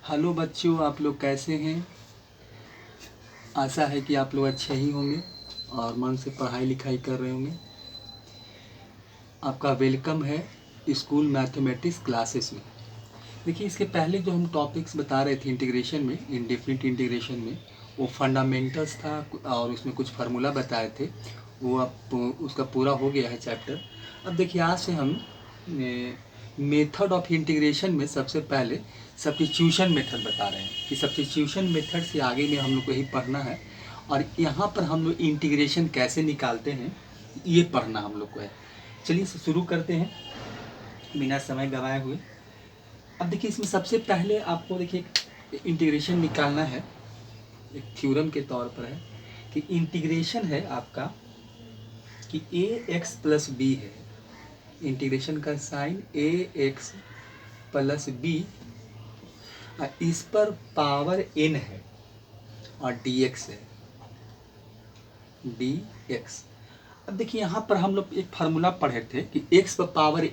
Hello बच्चों, आप लोग कैसे हैं। आशा है कि आप लोग अच्छे ही होंगे और मन से पढ़ाई लिखाई कर रहे होंगे। आपका वेलकम है स्कूल मैथमेटिक्स क्लासेस में। देखिए, इसके पहले जो हम टॉपिक्स बता रहे थे इंटीग्रेशन में, इंडेफिनिट इंटीग्रेशन में, वो फंडामेंटल्स था और उसमें कुछ फार्मूला बताए थे। वो अब उसका पूरा हो गया है चैप्टर। अब देखिए, आज से हम मेथड ऑफ इंटीग्रेशन में सबसे पहले सब्स्टिट्यूशन मेथड बता रहे हैं कि सब्स्टिट्यूशन मेथड से आगे में हम लोग को यही पढ़ना है और यहाँ पर हम लोग इंटीग्रेशन कैसे निकालते हैं ये पढ़ना हम लोग को है। चलिए शुरू करते हैं बिना समय गंवाए हुए। अब देखिए, इसमें सबसे पहले आपको देखिए इंटीग्रेशन निकालना है। एक थ्योरम के तौर पर है कि इंटीग्रेशन है आपका कि ए एक्स प्लस बी है। इंटीग्रेशन का साइन ए एक्स प्लस बी, इस पर पावर n है और dx है, dx। अब देखिए, यहाँ पर हम लोग एक फार्मूला पढ़े थे कि x पर पावर n,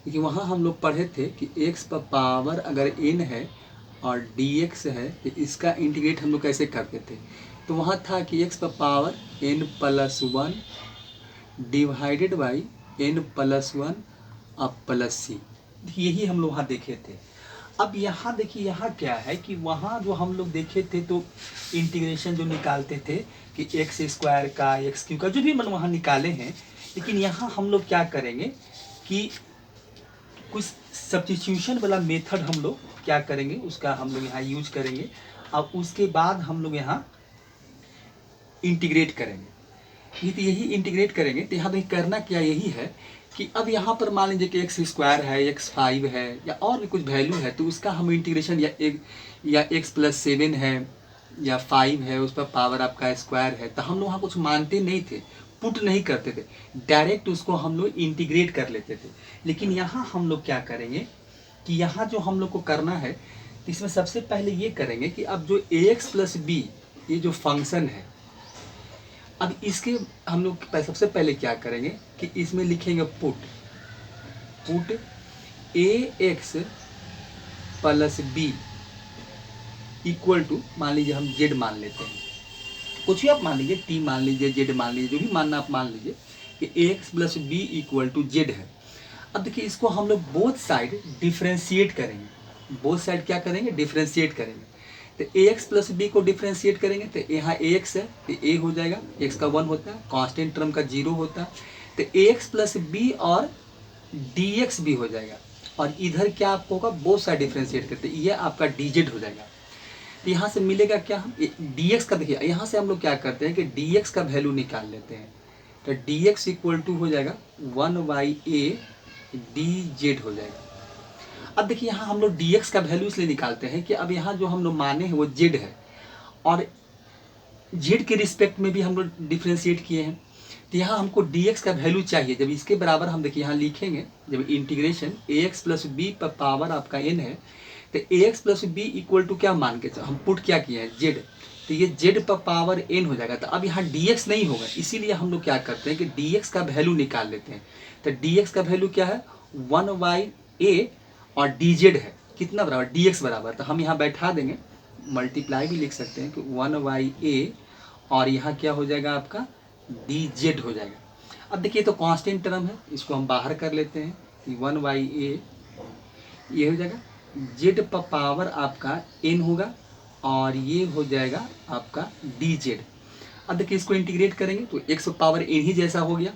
क्योंकि वहाँ हम लोग पढ़े थे कि x पर पावर अगर n है और dx है तो इसका इंटीग्रेट हम लोग कैसे करते थे। तो वहाँ था कि x पर power n plus 1 divided by n plus 1 अब प्लस c, यही हम लोग वहाँ देखे थे। अब यहाँ देखिए, यहाँ क्या है कि वहाँ जो हम लोग देखे थे तो इंटीग्रेशन जो निकालते थे कि एक्स स्क्वायर का एक्स क्यू का जो भी मन वहाँ निकाले हैं, लेकिन यहाँ हम लोग क्या करेंगे कि कुछ सब्स्टिट्यूशन वाला मेथड हम लोग क्या करेंगे, उसका हम लोग यहाँ यूज करेंगे। अब उसके बाद हम लोग यहाँ इंटीग्रेट करेंगे। ये तो यही इंटीग्रेट करेंगे। तो यहाँ देखिए करना क्या यही है कि अब यहाँ पर मान लीजिए कि एक्स स्क्वायर है, एक्स 5 है या और भी कुछ वैल्यू है, तो उसका हम इंटीग्रेशन या एक्स प्लस 7 है या 5 है, उस पर पावर आपका स्क्वायर है, तो हम लोग वहाँ कुछ मानते नहीं थे, पुट नहीं करते थे, डायरेक्ट उसको हम लोग इंटीग्रेट कर लेते थे। लेकिन यहाँ हम लोग क्या करेंगे कि यहाँ जो हम लोग को करना है, इसमें सबसे पहले ये करेंगे कि अब जो ए एक्स प्लस बी ये जो फंक्शन है, अब इसके हम लोग सबसे पहले क्या करेंगे कि इसमें लिखेंगे put A X plus B equal to, मान लीजिए हम जेड मान लेते हैं, कुछ भी आप मान लीजिए, टी मान लीजिए, जेड मान लीजिए, जो भी मानना आप मान लीजिए कि A X plus B equal to Z है। अब देखिए, इसको हम लोग बोथ साइड डिफ्रेंशिएट करेंगे। बोथ साइड क्या करेंगे, डिफ्रेंशिएट करेंगे। तो ए एक्स प्लस बी को डिफ्रेंशिएट करेंगे तो यहाँ ए एक्स है तो ए हो जाएगा, एक्स का 1 होता है, कांस्टेंट टर्म का 0 होता है, तो ए एक्स प्लस बी और डी एक्स भी हो जाएगा। और इधर क्या आपको होगा, बोथ साइड डिफ्रेंशिएट करते ये आपका डी जेड हो जाएगा। तो यहाँ से मिलेगा क्या, हम डी एक्स का देखिए, यहाँ से हम लोग क्या करते हैं कि डी एक्स का वैल्यू निकाल लेते हैं। तो डी एक्स इक्वल टू हो जाएगा 1/a डी जेड हो जाएगा। अब देखिए, यहाँ हम लोग dx का वैल्यू इसलिए निकालते हैं कि अब यहाँ जो हम लोग माने हैं वो z है और z के रिस्पेक्ट में भी हम लोग डिफ्रेंशिएट किए हैं। तो यहाँ हमको dx का वैल्यू चाहिए। जब इसके बराबर हम देखिए यहाँ लिखेंगे, जब इंटीग्रेशन ax प्लस बी पर पावर आपका n है तो ax plus B equal to क्या मान के हम पुट क्या किए हैं, z, तो ये z पर पावर n हो जाएगा। तो अब यहाँ dx नहीं होगा, इसीलिए हम लोग क्या करते हैं कि dx का वैल्यू निकाल लेते हैं। तो dx का वैल्यू क्या है, 1/a और dz है कितना बराबर, dx बराबर, तो हम यहाँ बैठा देंगे, मल्टीप्लाई भी लिख सकते हैं कि 1/a और यहाँ क्या हो जाएगा आपका dz हो जाएगा। अब देखिए, तो कांस्टेंट टर्म है, इसको हम बाहर कर लेते हैं कि 1/a ये हो जाएगा, z पर पावर आपका n होगा और ये हो जाएगा आपका dz। अब देखिए, इसको इंटीग्रेट करेंगे तो x पर पावर n ही जैसा हो गया,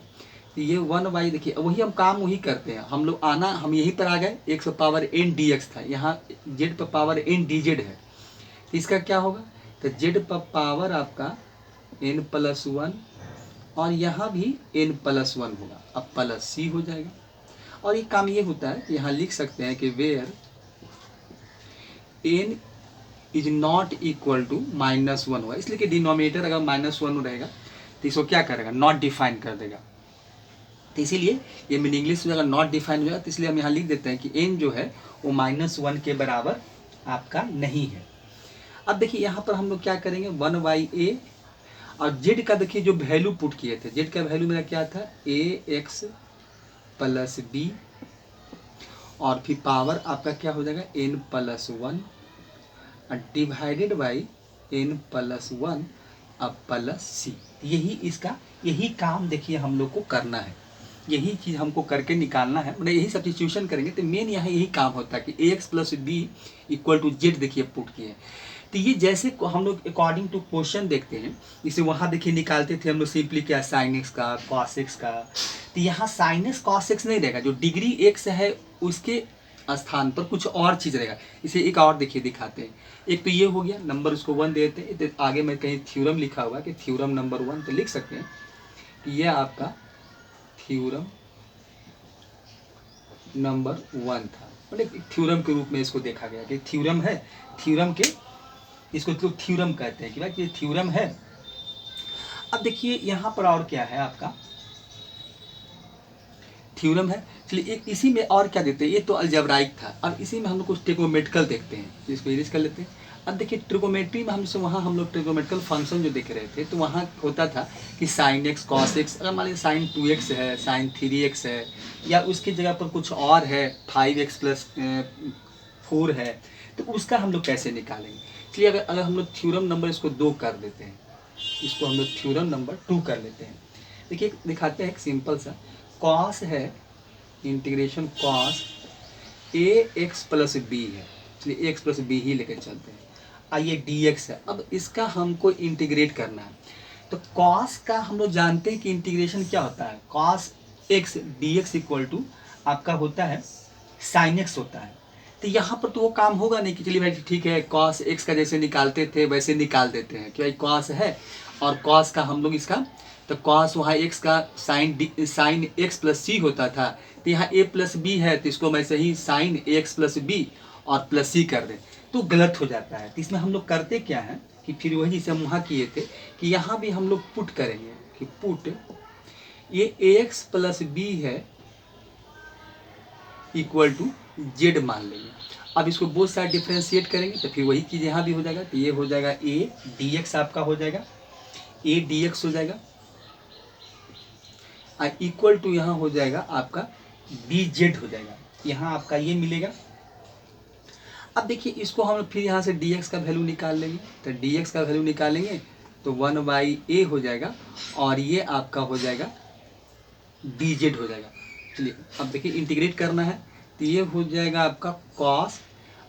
तो ये 1/, देखिए वही हम काम वही करते हैं, हम लोग आना हम यहीं पर आ गए, x पर पावर n dx था, यहाँ z पर पावर n dz है, तो इसका क्या होगा, तो z पर पावर आपका n प्लस 1 और यहाँ भी n प्लस 1 होगा, अब प्लस c हो जाएगा। और ये काम ये होता है, यहाँ लिख सकते हैं कि where n is not equal to -1 होगा, इसलिए कि डिनोमिनेटर अगर -1 रहेगा तो इसको क्या करेगा, नॉट डिफाइन कर देगा। तो इसीलिए ये मीन इंग्लिश में अगर नॉट डिफाइन हो जाएगा तो इसलिए हम यहाँ लिख देते हैं कि n जो है वो -1 के बराबर आपका नहीं है। अब देखिए, यहाँ पर हम लोग क्या करेंगे, 1/a और z का देखिए जो वैल्यू पुट किए थे, z का वैल्यू मेरा क्या था, ax प्लस बी और फिर पावर आपका क्या हो जाएगा n+1 डिवाइडेड बाई n+1 अब +c। यही काम देखिए हम लोग को करना है, यही चीज़ हमको करके निकालना है, मतलब यही सब्स्टिट्यूशन करेंगे तो मेन यहाँ यही काम होता है कि ax + b = z देखिए पुट किए। तो ये जैसे हम लोग अकॉर्डिंग टू क्वेश्चन देखते हैं, इसे वहाँ देखिए निकालते थे हम लोग सिंपली क्या sin x का cos x का, तो यहाँ sin x cos x नहीं रहेगा, जो डिग्री x है उसके स्थान पर कुछ और चीज़ रहेगा। इसे एक और देखिए दिखाते हैं। एक तो ये हो गया, नंबर उसको 1 देते हैं, तो आगे में कहीं थ्योरम लिखा हुआ कि थ्योरम नंबर 1, तो लिख सकते हैं कि ये आपका थ्योरम नंबर 1 था, मतलब थ्योरम के रूप में इसको देखा गया कि थ्योरम है, थ्योरम के इसको तो थ्योरम कहते हैं कि भाई ये थ्योरम है। अब देखिए यहाँ पर और क्या है आपका थ्योरम है। चलिए एक इसी में और क्या देते हैं, ये तो अलजेब्राइक था, अब इसी में हम लोग कुछ ट्रिगोनोमेट्रिकल देखते हैं, इसको इरेज कर लेते हैं। अब देखिए ट्रिगोनोमेट्री में हमसे वहाँ हम लोग ट्रिगोनोमेट्रिकल फंक्शन जो देख रहे थे, तो वहाँ होता था कि sin x cos x, अगर मान लीजिए sin 2x है, sin 3x है, या उसकी जगह पर कुछ और है 5x + 4 है, तो उसका हम लोग कैसे निकालेंगे। चलिए अगर हम लोग थ्योरम नंबर इसको 2 कर देते हैं, इसको हम लोग थ्योरम नंबर 2 कर लेते हैं। देखिए दिखाते हैं एक सिंपल सा, कॉस है इंटीग्रेशन कॉस ax + b है, चलिए x + b ही लेकर चलते हैं। आइए dx है, अब इसका हमको इंटीग्रेट करना है, तो कॉस का हम लोग जानते हैं कि इंटीग्रेशन क्या होता है, कॉस x dx = आपका होता है sin x होता है। तो यहाँ पर तो वो काम होगा नहीं कि चलिए भाई ठीक है कॉस x का जैसे निकालते थे वैसे निकाल देते हैं कि भाई कॉस है और कॉस का हम लोग इसका, तो कॉस वहाँ x का साइन x + c होता था, तो यहाँ a + b है, तो इसको मैं सही साइन ax + b और +c कर दें तो गलत हो जाता है। तो इसमें हम लोग करते क्या है कि फिर वही जिसे हम वहाँ किए थे कि यहाँ भी हम लोग पुट करेंगे कि पुट ये ax + b है = z मान लेंगे। अब इसको बोथ साइड डिफ्रेंशिएट करेंगे तो फिर वही चीज़ यहाँ भी हो जाएगा, तो ये हो जाएगा a dx आपका हो जाएगा, a dx हो जाएगा = यहाँ हो जाएगा आपका dz हो जाएगा, यहाँ आपका ये मिलेगा। अब देखिए इसको हम फिर यहाँ से dx का वैल्यू निकाल लेंगे, तो dx का वैल्यू निकालेंगे तो 1/a हो जाएगा और ये आपका हो जाएगा dz हो जाएगा। चलिए अब देखिए इंटीग्रेट करना है, तो ये हो जाएगा आपका cos,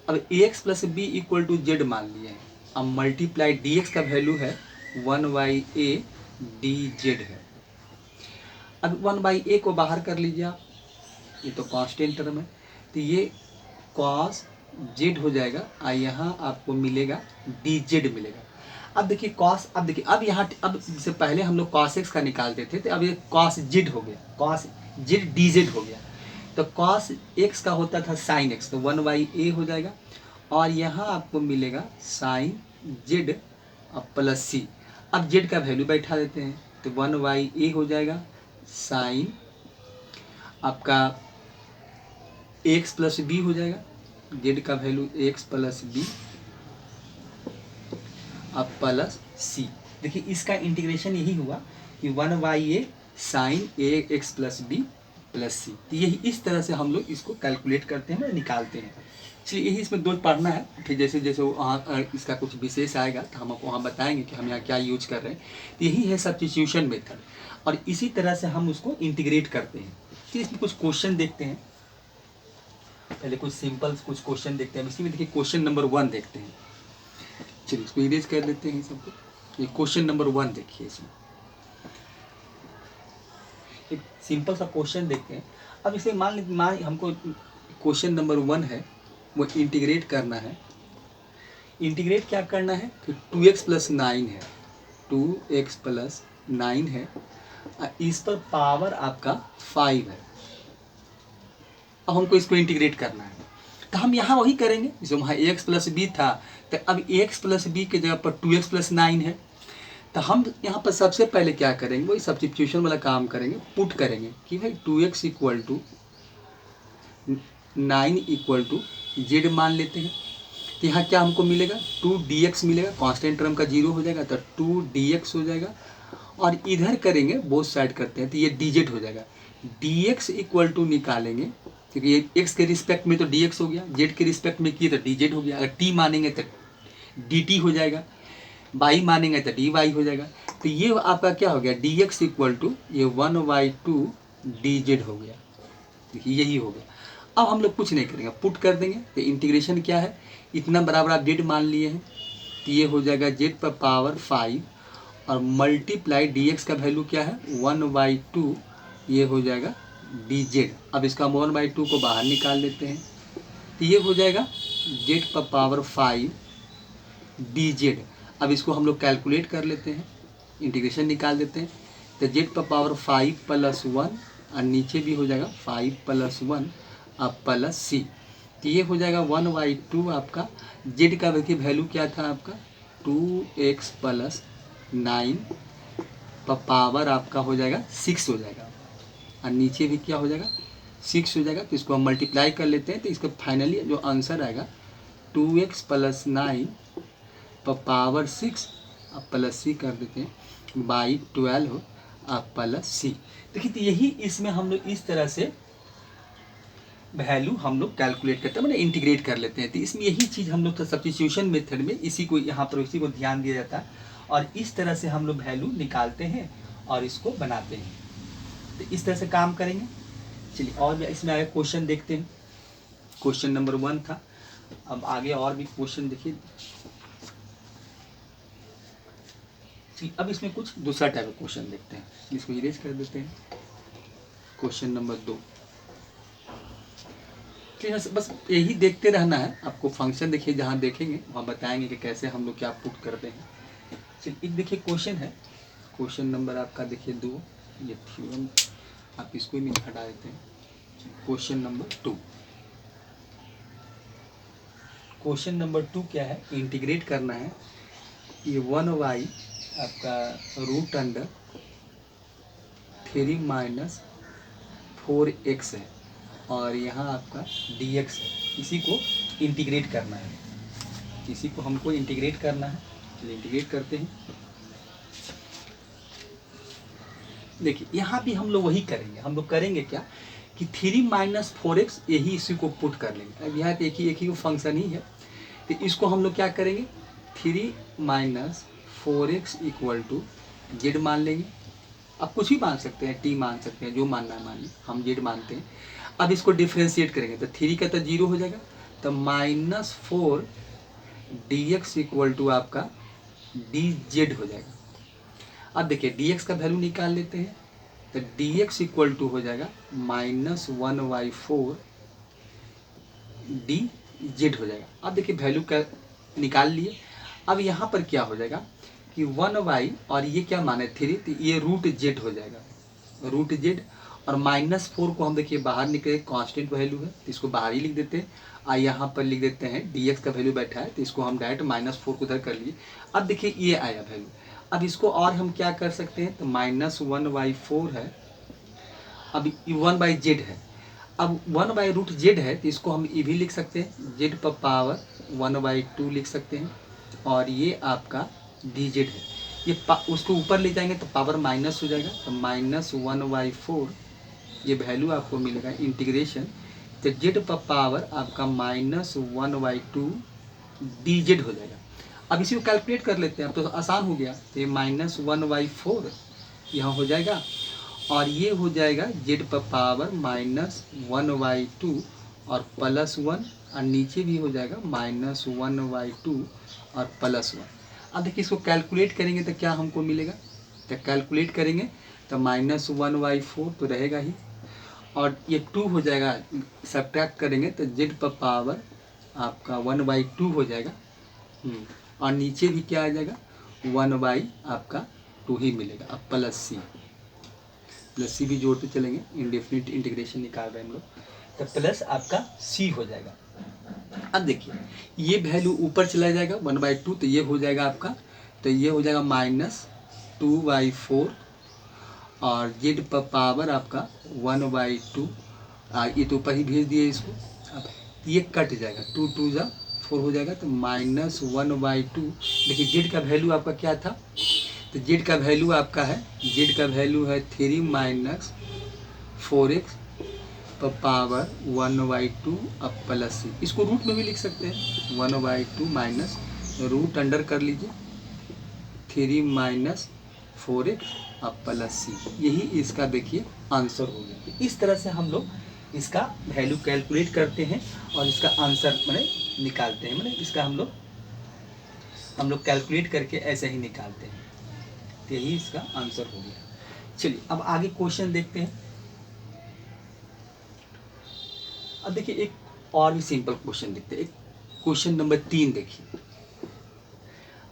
अब ax + b = z मान लिए हैं, अब मल्टीप्लाई dx का वैल्यू है 1/a dz है। अब 1/a को बाहर कर लीजिए आप, ये तो कांस्टेंट टर्म है, तो ये cos z हो जाएगा और यहाँ आपको मिलेगा dz मिलेगा। अब देखिए cos, अब देखिए अब यहाँ अब से पहले हम लोग cos x का निकालते थे, तो अब ये cos z हो गया, cos z dz हो गया, तो cos x का होता था sin x, तो 1/a हो जाएगा और यहाँ आपको मिलेगा sin z +c। अब z का वैल्यू बैठा देते हैं, तो 1/a हो जाएगा sin आपका x + b हो जाएगा, z का वैल्यू x + b अब +c। देखिए इसका इंटीग्रेशन यही हुआ कि 1/a sin ax + b +c, तो यही इस तरह से हम लोग इसको कैलकुलेट करते हैं, निकालते हैं। चलिए यही इसमें 2 पढ़ना है, फिर जैसे जैसे वहाँ इसका कुछ विशेष आएगा तो हम आपको वहाँ बताएंगे कि हम यहाँ क्या यूज कर रहे हैं। तो यही है सब्स्टिट्यूशन मेथड और इसी तरह से हम उसको इंटीग्रेट करते हैं। फिर इसमें कुछ क्वेश्चन देखते हैं, पहले कुछ सिंपल कुछ क्वेश्चन देखते हैं। इसी में देखिए क्वेश्चन नंबर 1 देखते हैं, चलिए इसको इरेज कर लेते हैं सबको। ये क्वेश्चन नंबर 1 देखिए, इसमें एक सिंपल सा क्वेश्चन देखते हैं। अब इसे मान हमको क्वेश्चन नंबर 1 है वो इंटीग्रेट करना है। इंटीग्रेट क्या करना है कि 2x + 9 है, 2x + 9 है, इस पर पावर आपका 5 है। अब हमको इसको इंटीग्रेट करना है, तो हम यहाँ वही करेंगे जो वहाँ ax + b था, तो अब ax + b की जगह पर 2x + 9 है, तो हम यहाँ पर सबसे पहले क्या करेंगे वही सब्स्टिट्यूशन वाला काम करेंगे, पुट करेंगे कि भाई 2x = 9 = z मान लेते हैं। तो यहाँ क्या हमको मिलेगा 2dx मिलेगा, कांस्टेंट टर्म का 0 हो जाएगा, तो 2dx हो जाएगा और इधर करेंगे बोथ साइड करते हैं तो ये dz हो जाएगा। dx = निकालेंगे क्योंकि ये एक्स के रिस्पेक्ट में तो डी एक्स हो गया, जेड के रिस्पेक्ट में किए तो डी जेड हो गया। अगर टी मानेंगे तो डी टी हो जाएगा, वाई मानेंगे तो डी वाई हो जाएगा। तो ये आपका क्या हो गया, डी एक्स इक्वल टू ये 1/2 डी जेड हो गया। देखिए यही हो गया। अब हम लोग कुछ नहीं करेंगे, पुट कर देंगे। तो इंटीग्रेशन क्या है, इतना बराबर आप जेड मान लिए हैं, तो ये हो जाएगा जेड पर पावर 5 और मल्टीप्लाई डी एक्स का वैल्यू क्या है 1/2, ये हो जाएगा डी जेड। अब इसका 1/2 को बाहर निकाल लेते हैं, तो ये हो जाएगा जेड पर पावर 5 डी जेड। अब इसको हम लोग कैलकुलेट कर लेते हैं, इंटीग्रेशन निकाल देते हैं। तो जेड पर पावर 5 + 1 और नीचे भी हो जाएगा 5 + 1 अब प्लस सी। तो ये हो जाएगा 1/2 आपका। जेड का देखिए वैल्यू क्या था आपका 2x + 9 पर पावर आपका हो जाएगा 6 हो जाएगा, और नीचे भी क्या हो जाएगा 6 हो जाएगा। तो इसको हम मल्टीप्लाई कर लेते हैं, तो इसका फाइनली जो आंसर आएगा 2x + 9 पर पावर 6 अब प्लस सी कर देते हैं बाई 12 अब प्लस सी। देखिए तो यही इसमें हम लोग इस तरह से वैल्यू हम लोग कैलकुलेट करते हैं, मतलब इंटीग्रेट कर लेते हैं। तो इसमें यही चीज़ हम लोग तो सब्स्टिट्यूशन मेथड में इसी को यहाँ पर इसी को ध्यान दिया जाता है, और इस तरह से हम लोग वैल्यू निकालते हैं और इसको बनाते हैं। तो इस तरह से काम करेंगे। चलिए और इसमें आगे क्वेश्चन देखते हैं। क्वेश्चन नंबर 1 था, अब आगे और भी क्वेश्चन देखिए। अब इसमें कुछ दूसरा टाइप का क्वेश्चन देखते हैं, इसको इरेज कर देते हैं। क्वेश्चन नंबर 2, बस यही देखते रहना है आपको। फंक्शन देखिए, जहाँ देखेंगे वहाँ बताएंगे कि कैसे हम लोग क्या पुट करते हैं। चलिए एक देखिए क्वेश्चन है, क्वेश्चन नंबर आपका देखिए 2, ये थ्योरम आप इसको ही हटा देते हैं। क्वेश्चन नंबर 2, क्वेश्चन नंबर 2 क्या है, इंटीग्रेट करना है। ये 1y आपका √3 - 4x है, और यहाँ आपका dx है। इसी को इंटीग्रेट करना है, इसी को हमको इंटीग्रेट करना है। चलिए इंटीग्रेट करते हैं। देखिए यहाँ भी हम लोग वही करेंगे। हम लोग करेंगे क्या कि 3 - 4x यही इसी को पुट कर लेंगे। अब यहाँ एक ही फंक्शन ही है, तो इसको हम लोग क्या करेंगे 3 - 4x = जेड मान लेंगे। अब कुछ भी मान सकते हैं, टी मान सकते हैं, जो मानना है मान लें, हम जेड मानते हैं। अब इसको डिफ्रेंशिएट करेंगे तो 3 का तो 0 हो जाएगा, तो -4 dx = आपका डी जेड हो जाएगा। अब देखिए dx का वैल्यू निकाल लेते हैं, तो dx = हो जाएगा -1/4 डी जेड हो जाएगा। अब देखिए वैल्यू का निकाल लिए। अब यहाँ पर क्या हो जाएगा कि 1y और ये क्या माने 3, तो ये √z हो जाएगा, √z। और -4 को हम देखिए बाहर निकले, कांस्टेंट वैल्यू है, तो इसको बाहर ही लिख देते हैं। और यहाँ पर लिख देते हैं dx का वैल्यू बैठा है, तो इसको हम डायरेक्ट -4 को उधर कर लिए। अब देखिए ये आया वैल्यू। अब इसको और हम क्या कर सकते हैं, तो -1/4 है, अब 1/z है। अब 1/√z है, तो इसको हम ये भी लिख सकते हैं, z पर पावर 1/2 लिख सकते हैं, और ये आपका dz है। ये उसको ऊपर ले जाएंगे तो पावर माइनस हो जाएगा, तो -1/4 ये वैल्यू आपको मिलेगा इंटीग्रेशन। तो z पर पावर आपका -1/2 dz हो जाएगा। अब इसी को कैलकुलेट कर लेते हैं, अब तो आसान हो गया। तो ये -1/4 यहाँ हो जाएगा, और ये हो जाएगा z पर पावर -1/2 और +1, और नीचे भी हो जाएगा -1/2 और +1। अब देखिए इसको कैलकुलेट करेंगे तो क्या हमको मिलेगा, तो कैलकुलेट करेंगे तो -1/4 तो रहेगा ही, और ये 2 हो जाएगा, सब्ट्रैक्ट करेंगे तो z पर पावर आपका 1/2 हो जाएगा, और नीचे भी क्या आ जाएगा 1/2 ही मिलेगा। अब +c भी जोड़ते चलेंगे, इंडेफिनिट इंटीग्रेशन निकाल रहे हैं हम लोग, तो प्लस आपका c हो जाएगा। अब देखिए ये वैल्यू ऊपर चला जाएगा 1/2, तो ये हो जाएगा आपका, तो ये हो जाएगा -2/4, और z पर पावर आपका 1/2, ये तो ऊपर ही भेज दिए इसको। अब ये कट जाएगा, 2 × 2 = 4 हो जाएगा, तो -1/2। देखिए z का वैल्यू आपका क्या था, तो z का वैल्यू आपका है, z का वैल्यू है 3 - 4x पावर 1/2 अब प्लस सी, इसको रूट में भी लिख सकते हैं 1/2 माइनस रूट अंडर कर लीजिए 3 माइनस 4x अब प्लस सी, यही इसका देखिए आंसर हो गया। इस तरह से हम लोग इसका वैल्यू कैलकुलेट करते हैं और इसका आंसर मैंने निकालते हैं, मैंने इसका हम लोग कैलकुलेट करके ऐसे ही निकालते हैं, तो यही इसका आंसर हो गया। चलिए अब आगे क्वेश्चन देखते हैं। अब देखिए एक और भी सिंपल क्वेश्चन देखते हैं, एक क्वेश्चन नंबर 3 देखिए।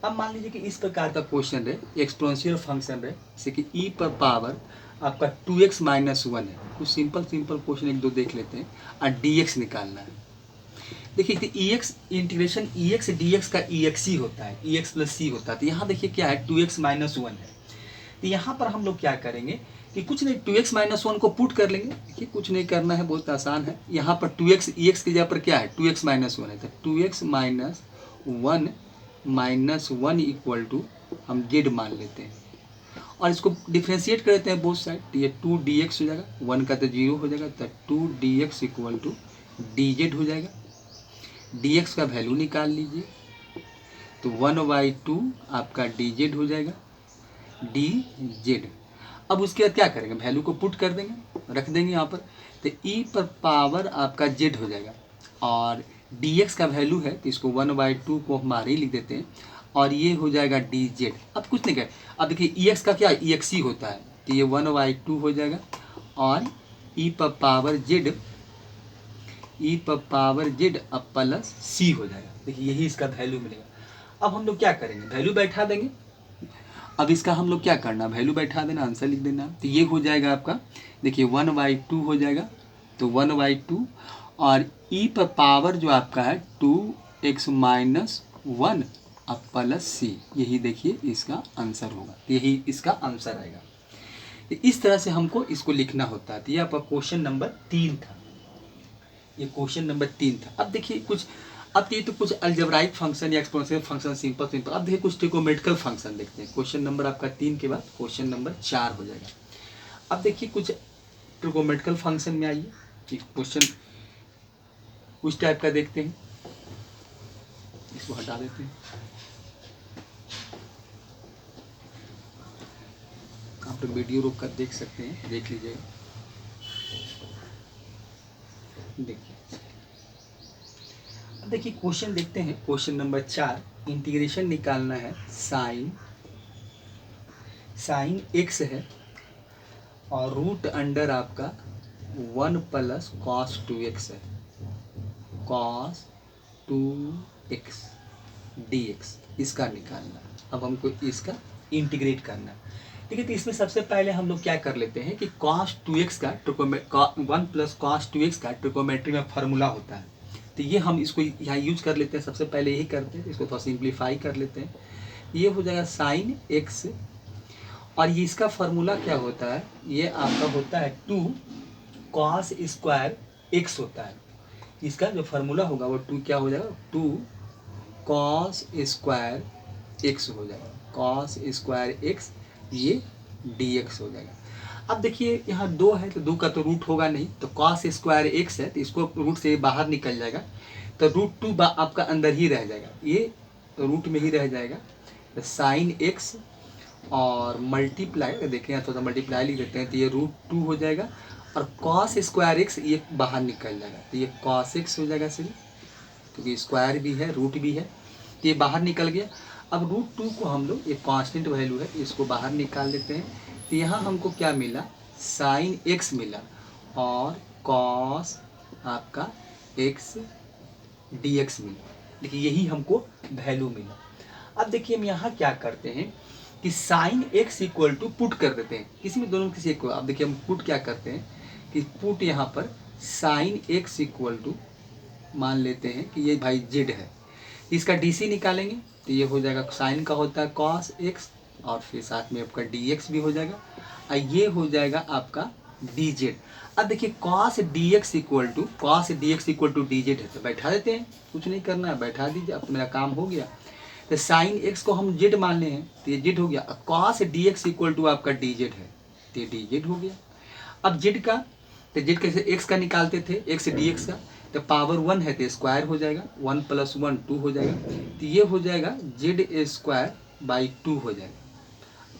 अब मान लीजिए कि इस प्रकार का क्वेश्चन है, एक्सपोनेंशियल फंक्शन है जैसे कि e पर पावर आपका 2x माइनस 1 है। कुछ सिंपल क्वेश्चन एक दो देख लेते हैं और dx निकालना है। देखिए ex इंटीग्रेशन ex dx का ex ही होता है, ex प्लस सी होता है। तो यहाँ देखिए क्या है 2x माइनस 1 है, तो यहाँ पर हम लोग क्या करेंगे कि कुछ नहीं 2x माइनस 1 को पुट कर लेंगे। देखिए कुछ नहीं करना है, बहुत आसान है। यहाँ पर 2x ex की जगह पर क्या है 2x माइनस 1 है, तो 2x माइनस 1 इक्वल टू हम जेड मान लेते हैं और इसको डिफ्रेंशिएट कर देते हैं बोथ साइड, तो ये 2 dx हो जाएगा, 1 का तो 0 हो जाएगा, तो 2 dx इक्वल टू dz हो जाएगा। dx का वैल्यू निकाल लीजिए, तो 1/2 आपका dz हो जाएगा dz। अब उसके बाद क्या करेंगे, वैल्यू को पुट कर देंगे, रख देंगे यहाँ पर, तो e पर पावर आपका z हो जाएगा और dx का वैल्यू है तो इसको 1/2 को हम ही लिख देते हैं और ये हो जाएगा dz। अब कुछ नहीं करें, अब देखिए ex का क्या ex ही होता है, तो ये 1/2 हो जाएगा और e पर पावर z अब प्लस सी हो जाएगा। देखिए यही इसका वैल्यू मिलेगा। अब हम लोग क्या करेंगे, वैल्यू बैठा देंगे। अब इसका हम लोग क्या करना, वैल्यू बैठा देना, आंसर लिख देना, तो ये हो जाएगा आपका देखिए 1/2 हो जाएगा, तो 1/2 और e पर पावर जो आपका है 2x माइनस 1 अब प्लस सी, यही देखिए इसका आंसर होगा, यही इसका आंसर आएगा। तो इस तरह से हमको इसको लिखना होता है। तो ये आपका क्वेश्चन नंबर 3 था, ये क्वेश्चन नंबर 3 था। अब देखिए कुछ, अब ये तो कुछ अलजेब्राइक फंक्शन या एक्सपोनेंशियल फंक्शन सिंपल। अब देखिए कुछ ट्रिगोमेट्रिकल फंक्शन देखते हैं। क्वेश्चन नंबर आपका 3 के बाद क्वेश्चन नंबर 4 हो जाएगा। अब देखिए कुछ ट्रिगोमेट्रिकल फंक्शन में आइए कि क्वेश्चन उस टाइप का देखते हैं, इसको हटा देते हैं। आप तो वीडियो रोक कर देख सकते हैं, देख लीजिएगा। देखिए क्वेश्चन देखते हैं, क्वेश्चन नंबर 4, इंटीग्रेशन निकालना है साइन x है और रूट अंडर आपका 1 प्लस कॉस 2x है, कॉस 2x dx इसका निकालना। अब हमको इसका इंटीग्रेट करना है। ठीक है, तो इसमें सबसे पहले हम लोग क्या कर लेते हैं कि cos 2x का 1 प्लस कॉस 2x का ट्रिकोमेट्री में फार्मूला होता है, तो ये हम इसको यहाँ यूज कर लेते हैं। सबसे पहले यही करते हैं, इसको थोड़ा सिंप्लीफाई कर लेते हैं। ये हो जाएगा साइन x और ये इसका फार्मूला क्या होता है, ये आपका होता है 2 कॉस स्क्वायर x होता है। इसका जो फार्मूला होगा वो 2 क्या हो जाएगा, 2 कॉस स्क्वायर x हो जाएगा, कॉस स्क्वायर x ये dx हो जाएगा। अब देखिए यहाँ 2 है तो 2 का तो रूट होगा नहीं, तो कॉस स्क्वायर x है तो इसको रूट से बाहर निकल जाएगा, तो रूट 2 आपका अंदर ही रह जाएगा, ये रूट में ही रह जाएगा। तो साइन x और मल्टीप्लाई, देखिए यहाँ थोड़ा मल्टीप्लाई लिख देते हैं, तो ये रूट 2 हो जाएगा और कॉस स्क्वायर x ये बाहर निकल जाएगा, तो ये कॉस x हो जाएगा सिर्फ, क्योंकि स्क्वायर भी है रूट भी है, तो ये बाहर निकल गया। अब रूट 2 को हम लोग, ये कांस्टेंट वैल्यू है, इसको बाहर निकाल लेते हैं, तो यहाँ हमको क्या मिला, साइन x मिला और कॉस आपका x dx मिला। देखिए यही हमको वैल्यू मिला। अब देखिए हम यहाँ क्या करते हैं कि sine x equal to put कर देते हैं, किसी में दोनों किसी एक को। अब देखिए हम पुट क्या करते हैं कि पुट यहाँ पर साइन x इक्वल टू मान लेते हैं कि ये भाई z है, इसका dc निकालेंगे, तो ये हो जाएगा साइन का होता है cos x और फिर साथ में आपका dx भी हो जाएगा और ये हो जाएगा आपका dz। अब देखिए cos dx equal to dz है, तो बैठा देते हैं, कुछ नहीं करना है, बैठा दीजिए, अब तो मेरा काम हो गया। तो साइन x को हम z मान ले हैं, तो ये z हो गया। cos dx इक्वल टू आपका dz है, तो ये dz हो गया। अब z का तो जेड कैसे एक्स का निकालते थे, एक्स से डी एक्स का, तो पावर 1 है तो स्क्वायर हो जाएगा, 1 + 1 2 हो जाएगा, तो ये हो जाएगा Z²/2 हो जाएगा,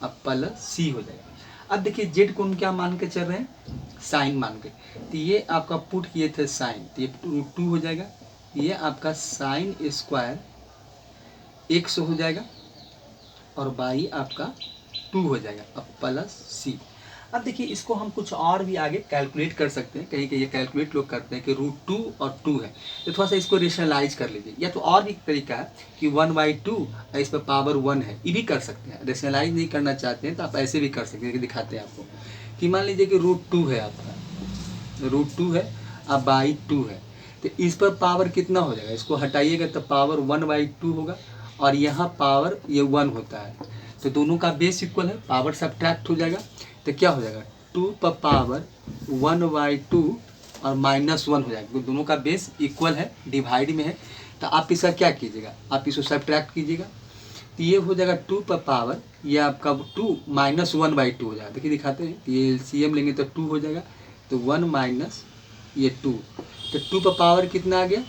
अब प्लस सी हो जाएगा। अब देखिए जेड को हम क्या मान के चल रहे हैं, साइन मान के, तो ये आपका पुट किए थे साइन, तो ये √2 हो जाएगा, ये आपका sin² x हो जाएगा और बाई आपका 2 हो जाएगा, अब प्लस सी। अब देखिए इसको हम कुछ और भी आगे कैलकुलेट कर सकते हैं, कहीं कहीं ये कैलकुलेट लोग करते हैं कि √2 और 2 है, तो थोड़ा सा इसको रेशनलाइज कर लीजिए, या तो और भी तरीका है कि 1/2 इस पर पावर 1 है, ये भी कर सकते हैं। रेशनलाइज नहीं करना चाहते हैं तो आप ऐसे भी कर सकते हैं, दिखाते हैं आपको कि मान लीजिए कि √2 है आपका, √2 है अब बाई 2 है, तो इस पर पावर कितना हो जाएगा, इसको हटाइएगा तो पावर 1/2 होगा, और यहाँ पावर ये 1 होता है, तो दोनों का बेस इक्वल है, पावर सब्ट्रैक्ट हो जाएगा, तो क्या हो जाएगा 2 पर पावर 1/2 और -1 हो जाएगा, तो दोनों का बेस इक्वल है, डिवाइड में है, तो आप इसका क्या कीजिएगा, आप इसको सब्ट्रैक्ट कीजिएगा, तो ये हो जाएगा 2 पर पावर, ये आपका 2 -1/2 हो जाएगा। देखिए दिखाते हैं, ये एलसीएम लेंगे तो 2 हो जाएगा, तो 1 माइनस ये 2, तो 2 पर पावर कितना आ गया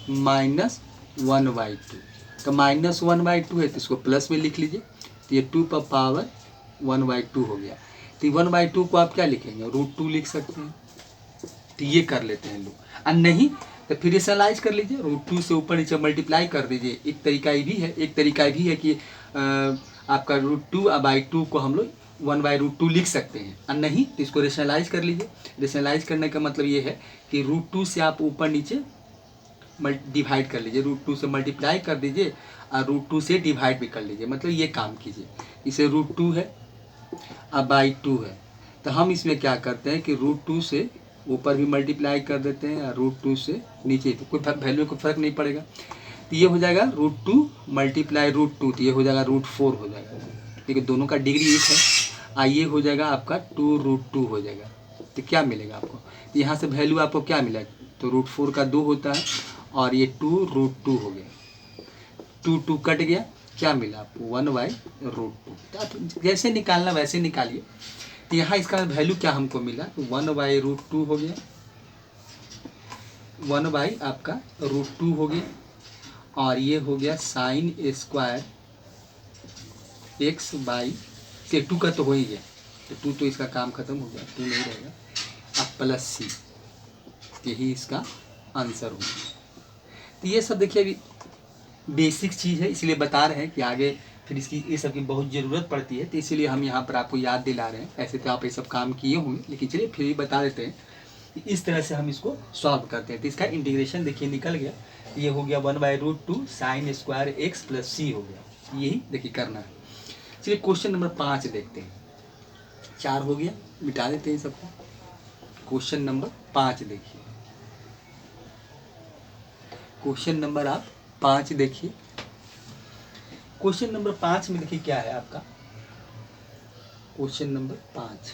-1/2, तो -1/2 है तो इसको प्लस में लिख लीजिए, तो ये 2 पर पावर 1/2 हो गया, तो 1/2 को आप क्या लिखेंगे, √2 लिख सकते हैं, तो ये कर लेते हैं लोग, और नहीं तो फिर रेशनलाइज कर लीजिए, √2 से ऊपर नीचे मल्टीप्लाई कर दीजिए। एक तरीका ये भी है, एक तरीका ये भी है कि आपका √2/2 को हम लोग 1/√2 लिख सकते हैं, और नहीं तो इसको रेशनलाइज कर लीजिए। रेशनलाइज करने का मतलब ये है कि √2 से आप ऊपर नीचे डिवाइड कर लीजिए, √2 से मल्टीप्लाई कर दीजिए और √2 से डिवाइड भी कर लीजिए, मतलब ये काम कीजिए। इसे √2 है अब बाई 2 है, तो हम इसमें क्या करते हैं कि √2 से ऊपर भी मल्टीप्लाई कर देते हैं और √2 से नीचे, तो कोई वैल्यू में कोई फर्क नहीं पड़ेगा, तो ये हो जाएगा √2 × √2, तो ये हो जाएगा √4 हो जाएगा, क्योंकि दोनों का डिग्री एक है, आइए हो जाएगा आपका 2√2 हो जाएगा, तो क्या मिलेगा आपको, तो यहाँ से वैल्यू आपको क्या मिला, तो √4 का 2 होता है और ये 2√2 हो गया, 2 कट गया, क्या मिला आपको 1/√2, तो आप जैसे निकालना वैसे निकालिए। तो यहाँ इसका वैल्यू क्या हमको मिला, 1/√2 हो गया, 1 आपका √2 हो गया, और ये हो गया sin² x/, 2 का तो हो ही गया, तो 2 तो इसका काम खत्म हो गया, 2 नहीं रहेगा, अब प्लस सी, यही इसका आंसर होगा। तो ये सब देखिए अभी बेसिक चीज़ है, इसलिए बता रहे हैं कि आगे फिर इसकी ये सब की बहुत ज़रूरत पड़ती है, तो इसीलिए हम यहाँ पर आपको याद दिला रहे हैं। ऐसे तो आप ये सब काम किए होंगे, लेकिन चलिए फिर भी बता देते हैं कि इस तरह से हम इसको सॉल्व करते हैं। तो इसका इंटीग्रेशन देखिए निकल गया, ये हो गया 1/√2 sin² x + c हो गया, यही देखिए करना है। चलिए क्वेश्चन नंबर 5 देखते हैं, 4 हो गया, मिटा देते हैं सबको। क्वेश्चन नंबर 5 देखिए, क्वेश्चन नंबर आप 5 देखिए। क्वेश्चन नंबर 5 में देखिए क्या है आपका, क्वेश्चन नंबर 5,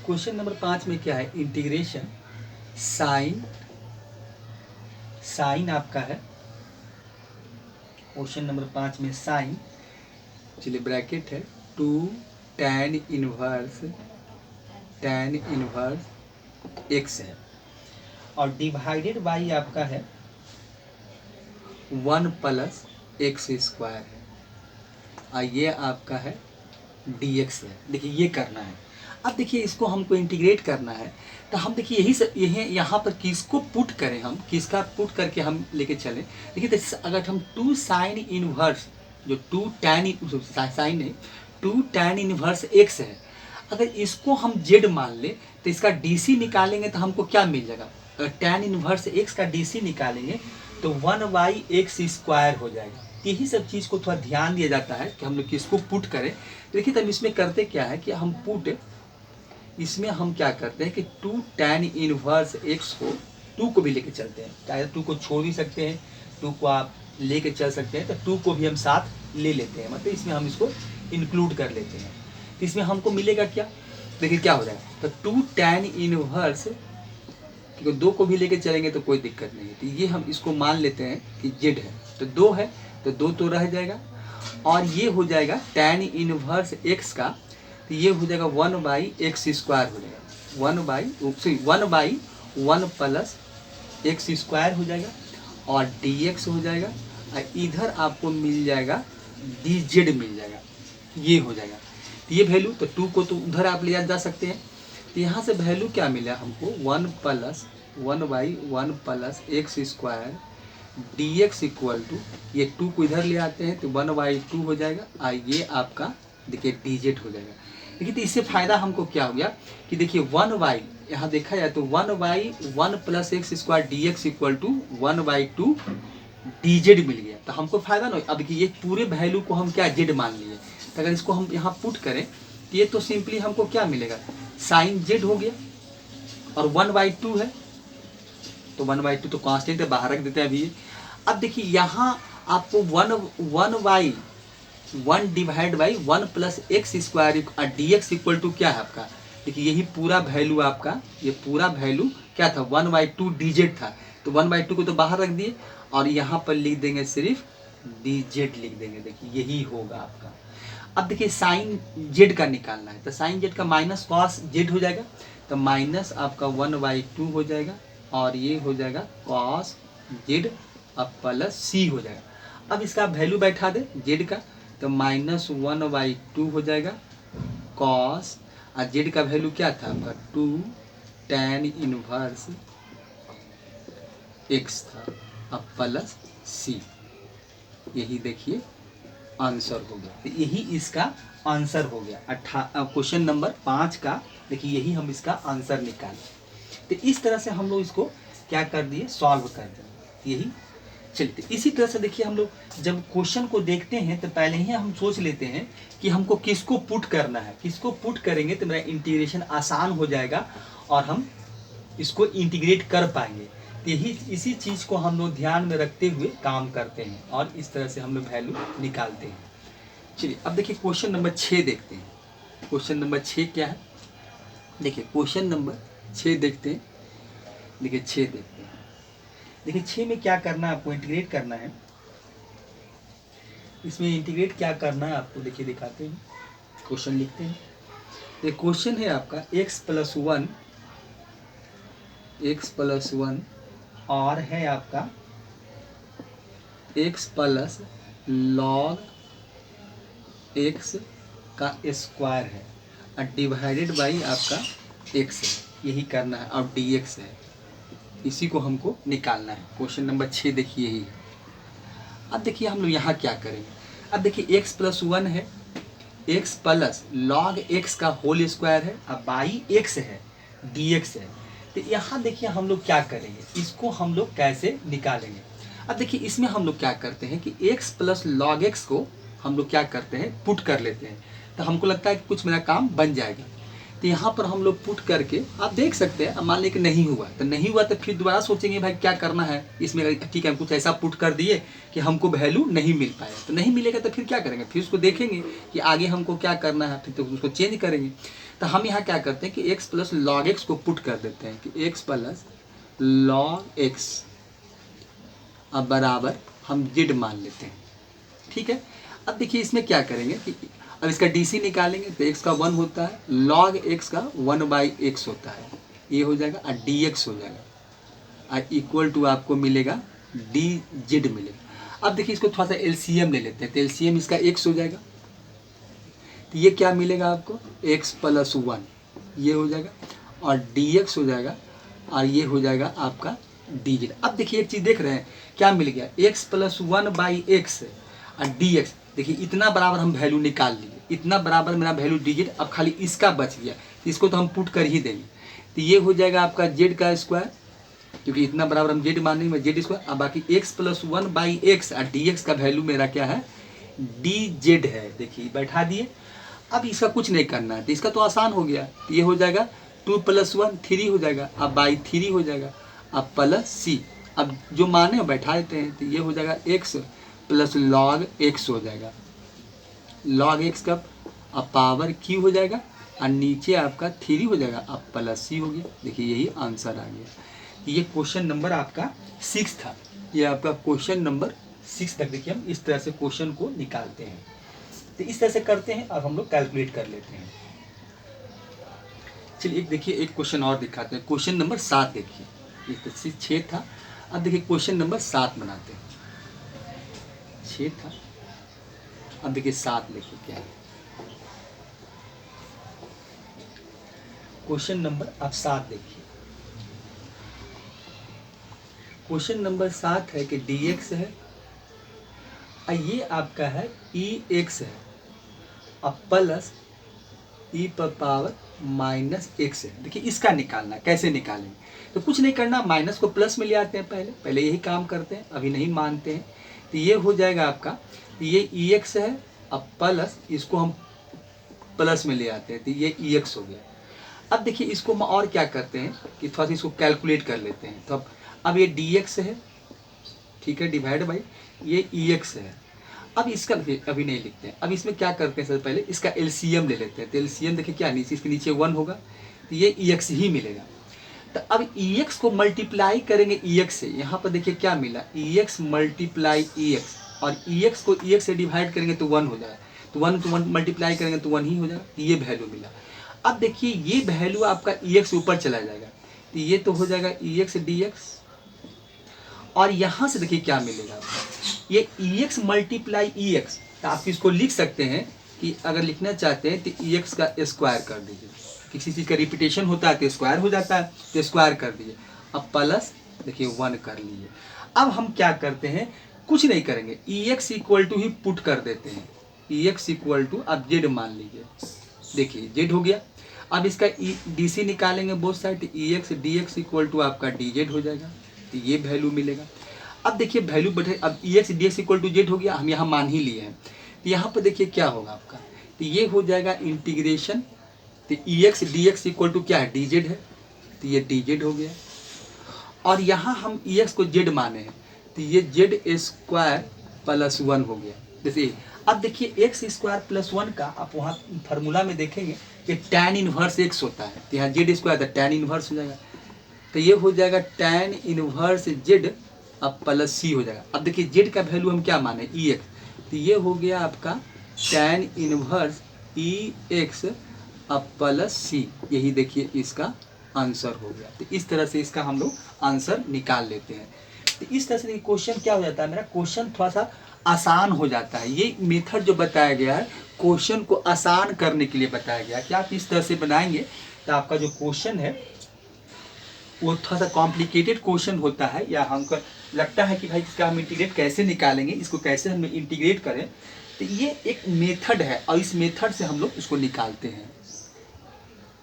क्वेश्चन नंबर 5 में क्या है, इंटीग्रेशन साइन आपका है, क्वेश्चन नंबर 5 में साइन, चलिए ब्रैकेट है 2 tan इनवर्स x है, और डिवाइडेड बाई आपका है 1 + x² है, और ये आपका है dx है। देखिए ये करना है, अब देखिए इसको हमको इंटीग्रेट करना है, तो हम देखिए यही यहाँ पर किसको पुट करें, हम किसका पुट करके हम लेके चलें। देखिए तो अगर हम 2 sin इनवर्स, जो 2 tan इनवर्स x है, अगर इसको हम z मान ले तो इसका dc निकालेंगे तो हमको क्या मिल जाएगा, अगर tan इनवर्स x का dc निकालेंगे तो 1/x² हो जाएगा। यही सब चीज़ को थोड़ा ध्यान दिया जाता है कि हम लोग किसको पुट करें। देखिए तब इसमें करते क्या है कि हम पुट, इसमें हम क्या करते हैं कि 2 tan इनवर्स x को 2 को भी लेके चलते हैं, चाहे 2 को छोड़ भी सकते हैं, 2 को आप लेके चल सकते हैं, तो 2 को भी हम साथ ले लेते हैं, मतलब इसमें हम इसको इंक्लूड कर लेते हैं। तो इसमें हमको मिलेगा क्या, देखिए क्या हो जाएगा, तो 2 tan इनवर्स, क्योंकि 2 को भी लेके चलेंगे तो कोई दिक्कत नहीं है, तो ये हम इसको मान लेते हैं कि z है, तो 2 है तो 2 तो रह जाएगा, और ये हो जाएगा tan इनवर्स x का, तो ये हो जाएगा 1/x² हो जाएगा, one by one plus X square हो जाएगा और dx हो जाएगा और इधर आपको मिल जाएगा dz मिल जाएगा, ये हो जाएगा। तो ये वैल्यू तो 2 को तो उधर आप ले जा सकते हैं। तो यहाँ से वैल्यू क्या मिला हमको, one by one plus X square dx equal to, ये 2 को इधर ले आते हैं तो 1/2 हो जाएगा और ये आपका देखिए dz हो जाएगा। देखिए तो इससे फ़ायदा हमको क्या हो गया कि देखिए 1/, यहाँ देखा जाए तो 1/1 plus X square dx equal to 1/2 dz मिल गया। तो हमको फायदा ना। अब देखिए ये पूरे वैल्यू को हम क्या z मान लिए, तो अगर इसको हम यहाँ पुट करें तो ये तो सिंपली हमको क्या मिलेगा, साइन z हो गया और 1/2 है तो 1/2 तो कांस्टेंट है, बाहर रख देते हैं अभी। अब देखिए यहाँ आपको 1 divide by 1 plus X square dx equal to क्या है आपका, देखिए यही पूरा वैल्यू आपका, ये पूरा वैल्यू क्या था 1/2 dz था। तो 1/2 को तो बाहर रख दिए और यहाँ पर लिख देंगे सिर्फ dz लिख देंगे। देखिए यही होगा आपका। अब देखिए साइन z का निकालना है तो साइन z का माइनस कॉस z हो जाएगा, तो माइनस आपका 1/2 हो जाएगा और ये हो जाएगा कॉस z अब प्लस c हो जाएगा। अब इसका वैल्यू बैठा दे z का, तो -1/2 हो जाएगा कॉस, और z का वैल्यू क्या था आपका 2 tan इनवर्स x था, अब प्लस c। यही देखिए आंसर हो गया। तो यही इसका आंसर हो गया क्वेश्चन नंबर 5 का। देखिए यही हम इसका आंसर निकालें। तो इस तरह से हम लोग इसको क्या कर दिए, सॉल्व कर दिए। यही चलिए इसी तरह से देखिए हम लोग जब क्वेश्चन को देखते हैं तो पहले ही हम सोच लेते हैं कि हमको किसको पुट करना है, किसको पुट करेंगे तो मेरा इंटीग्रेशन आसान हो जाएगा और हम इसको इंटीग्रेट कर पाएंगे। तो यही इसी चीज़ को हम लोग ध्यान में रखते हुए काम करते हैं और इस तरह से हम लोग वैल्यू निकालते हैं। चलिए अब देखिए क्वेश्चन नंबर 6 देखते हैं। क्वेश्चन नंबर 6 क्या है, देखिए क्वेश्चन नंबर 6 देखते हैं। देखिए 6 देखते हैं। देखिए 6 में क्या करना है आपको, इंटीग्रेट करना है। इसमें इंटीग्रेट क्या करना है आपको देखिए दिखाते हैं, क्वेश्चन लिखते हैं। ये क्वेश्चन है आपका x प्लस 1 और है आपका x प्लस log x का स्क्वायर है और डिवाइडेड बाई आपका x है, यही करना है और dx है। इसी को हमको निकालना है। क्वेश्चन नंबर 6 देखिए यही है। अब देखिए हम लोग यहाँ क्या करेंगे, अब देखिए x प्लस 1 है, x प्लस log x का होल स्क्वायर है, अब बाई x है, dx है। तो यहाँ देखिए हम लोग क्या करेंगे, इसको हम लोग कैसे निकालेंगे। अब देखिए इसमें हम लोग क्या करते हैं कि x प्लस log x को हम लोग क्या करते हैं, पुट कर लेते हैं। तो हमको लगता है कि कुछ मेरा काम बन जाएगा। तो यहाँ पर हम लोग पुट करके आप देख सकते हैं, अब मान लें कि नहीं हुआ तो नहीं हुआ तो फिर दोबारा सोचेंगे भाई क्या करना है इसमें। ठीक है कुछ ऐसा पुट कर दिए कि हमको वैल्यू नहीं मिल पाया, तो नहीं मिलेगा तो फिर क्या करेंगे, फिर उसको देखेंगे कि आगे हमको क्या करना है, फिर तो उसको चेंज करेंगे। तो हम यहाँ क्या करते हैं कि x प्लस log x को पुट कर देते हैं कि x प्लस log x अब बराबर हम z मान लेते हैं। ठीक है। अब देखिए इसमें क्या करेंगे कि अब इसका DC निकालेंगे तो x का 1 होता है, log x का 1/x होता है, ये हो जाएगा और dx हो जाएगा और इक्वल टू आपको मिलेगा dz मिलेगा। अब देखिए इसको थोड़ा सा LCM ले लेते हैं तो LCM इसका x हो जाएगा, तो ये क्या मिलेगा आपको x प्लस 1 ये हो जाएगा और dx हो जाएगा और ये हो जाएगा आपका dz। अब देखिए एक चीज़ देख रहे हैं क्या मिल गया, x प्लस 1/x और dx। देखिए इतना बराबर हम वैल्यू निकाल लिए, इतना बराबर मेरा वैल्यू dz। अब खाली इसका बच गया, इसको तो हम पुट कर ही देंगे। तो ये हो जाएगा आपका z का स्क्वायर, क्योंकि इतना बराबर हम z मानेंगे z स्क्वायर। अब बाकी x प्लस 1/x और dx का वैल्यू मेरा क्या है dz है। देखिए बैठा दिए। अब इसका कुछ नहीं करना है तो इसका तो आसान हो गया, ये हो जाएगा 2 + 1 3 हो जाएगा, अब बाई 3 हो जाएगा, अब प्लस c। अब जो माने बैठा देते हैं तो ये हो जाएगा x प्लस log x हो जाएगा, log x का अब पावर q हो जाएगा और नीचे आपका 3 हो जाएगा, अब प्लस c हो गया। देखिए यही आंसर आ गया। ये क्वेश्चन नंबर आपका 6 था, ये आपका क्वेश्चन नंबर 6 तक देखिए हम इस तरह से क्वेश्चन को निकालते हैं। तो इस तरह से करते हैं और हम लोग कैलकुलेट कर लेते हैं। चलिए एक देखिए, एक क्वेश्चन और दिखाते हैं। क्वेश्चन नंबर 7 देखिए, ये तो 6 था, अब देखिए क्वेश्चन नंबर 7 बनाते हैं। 6 था, अब देखिए 7 लिखिए क्या है। क्वेश्चन नंबर अब 7 देखिए, क्वेश्चन नंबर 7 है कि dx है और ये आपका है ex है, अब प्लस e पर पावर माइनस एक्स है। देखिए इसका निकालना, कैसे निकालेंगे? तो कुछ नहीं करना, माइनस को प्लस में ले आते हैं, पहले यही काम करते हैं, अभी नहीं मानते हैं। तो ये हो जाएगा आपका, ये ex है, अब प्लस इसको हम प्लस में ले आते हैं, तो ये ex हो गया। अब देखिए इसको हम और क्या करते हैं कि थोड़ा सा इसको कैलकुलेट कर लेते हैं। तो अब ये dx है, ठीक है, डिवाइड बाई ये ex है। अब इसका अभी नहीं लिखते हैं, अब इसमें क्या करते हैं, सबसे पहले इसका एलसीएम ले लेते हैं। तो एलसीएम देखिए क्या, नीचे इसके नीचे 1 होगा, तो ये ex ही मिलेगा। तो अब ex को मल्टीप्लाई करेंगे ex से, यहाँ पर देखिए क्या मिला, ex मल्टीप्लाई ex, और ex को ex से डिवाइड करेंगे तो 1 हो जाएगा, तो 1 to 1 मल्टीप्लाई करेंगे तो 1 ही हो जाएगा, ये वैल्यू मिला। अब देखिए ये वैल्यू आपका ex ऊपर चला जाएगा, तो ये तो हो जाएगा ex dx, और यहाँ से देखिए क्या मिलेगा, ये ex मल्टीप्लाई ex, तो आप इसको लिख सकते हैं कि अगर लिखना चाहते हैं तो ex का स्क्वायर कर दीजिए, किसी चीज़ का रिपीटेशन होता है तो स्क्वायर हो जाता है, तो स्क्वायर कर दीजिए। अब प्लस देखिए 1 कर लीजिए। अब हम क्या करते हैं, कुछ नहीं करेंगे, ex इक्वल टू ही पुट कर देते हैं, ex इक्वल टू, अब z मान लीजिए, देखिए z हो गया। अब इसका dc निकालेंगे both side, ex dx equal to आपका dz हो जाएगा, तो ये वैल्यू मिलेगा। अब देखिए वैल्यू बढ़े, अब ex dx equal to z हो गया, हम यहाँ मान ही लिए हैं, तो यहाँ पर देखिए क्या होगा आपका, तो ये हो जाएगा इंटीग्रेशन, तो ex dx इक्वल टू क्या है, dz है, तो ये dz हो गया। और यहाँ हम ex को z माने हैं, तो ये z स्क्वायर प्लस 1 हो गया। जैसे अब देखिए x स्क्वायर प्लस 1 का आप वहाँ फार्मूला में देखेंगे कि tan इनवर्स x होता है, तो यहाँ z स्क्वायर था, tan इनवर्स हो जाएगा, तो ये हो जाएगा tan इनवर्स z अब प्लस सी हो जाएगा। अब देखिए z का वैल्यू हम क्या माने, ex, तो ये हो गया आपका tan इनवर्स ex अब प्लस सी, यही देखिए इसका आंसर हो गया। तो इस तरह से इसका हम लोग आंसर निकाल लेते हैं। तो इस तरह से क्वेश्चन क्या हो जाता है, मेरा क्वेश्चन थोड़ा सा आसान हो जाता है। ये मेथड जो बताया गया है क्वेश्चन को आसान करने के लिए बताया गया है कि आप इस तरह से बनाएंगे तो आपका जो क्वेश्चन है वो थोड़ा सा कॉम्प्लिकेटेड क्वेश्चन होता है, या हमको लगता है कि भाई इसका हम इंटीग्रेट कैसे निकालेंगे, इसको कैसे हम इंटीग्रेट करें, तो ये एक मेथड है और इस मेथड से हम लोग इसको निकालते हैं।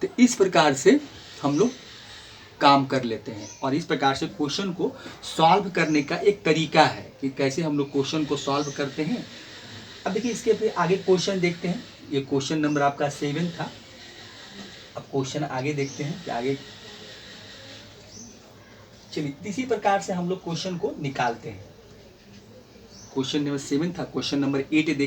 तो इस प्रकार से हम लोग काम कर लेते हैं और इस प्रकार से क्वेश्चन को सॉल्व करने का एक तरीका है कि कैसे हम लोग क्वेश्चन को सॉल्व करते हैं। अब देखिए इसके फिर आगे क्वेश्चन देखते हैं, ये क्वेश्चन नंबर आपका 7 था। अब क्वेश्चन आगे देखते हैं कि आगे, चलिए इसी प्रकार से हम लोग क्वेश्चन को निकालते हैं। क्वेश्चन नंबर 7 था, क्वेश्चन नंबर 8 देख